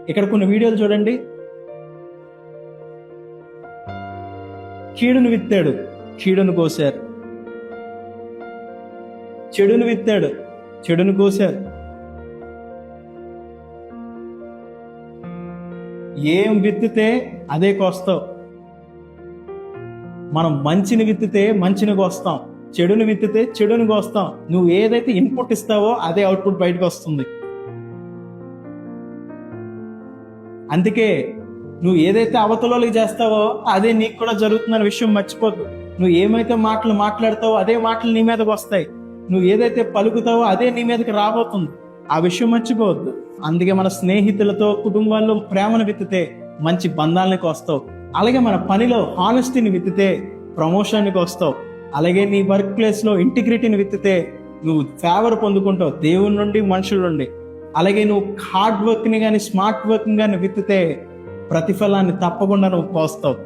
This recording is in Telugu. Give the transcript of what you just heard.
ఇక్కడ కొన్ని వీడియోలు చూడండి. కీడును విత్తాడు, కీడును కోశారు. చెడును విత్తాడు, చెడును కోశారు. ఏం విత్తితే అదే కోస్తావు. మనం మంచిని విత్తితే మంచిని కోస్తాం, చెడుని విత్తితే చెడుని కోస్తాం. నువ్వు ఏదైతే ఇన్పుట్ ఇస్తావో అదే అవుట్పుట్ బయటకు వస్తుంది. అందుకే నువ్వు ఏదైతే అవతలోకి చేస్తావో అదే నీకు కూడా జరుగుతుందన్న విషయం మర్చిపోద్దు. నువ్వు ఏమైతే మాటలు మాట్లాడతావో అదే మాటలు నీ మీదకి వస్తాయి. నువ్వు ఏదైతే పలుకుతావో అదే నీ మీదకి రాబోతుంది. ఆ విషయం మర్చిపోవద్దు. అందుకే మన స్నేహితులతో, కుటుంబాల్లో ప్రేమను విత్తితే మంచి బంధాలని కోస్తావు. అలాగే మన పనిలో హానెస్టీని విత్తితే ప్రమోషన్కి వస్తావు. అలాగే నీ వర్క్ ప్లేస్లో ఇంటిగ్రిటీని విత్తితే నువ్వు ఫేవర్ పొందుకుంటావు దేవుని నుండి, మనుషుల నుండి. అలాగే నువ్వు హార్డ్ వర్క్ని కానీ స్మార్ట్ వర్క్ని కానీ విత్తితే ప్రతిఫలాన్ని తప్పకుండా నువ్వు కోస్తావు.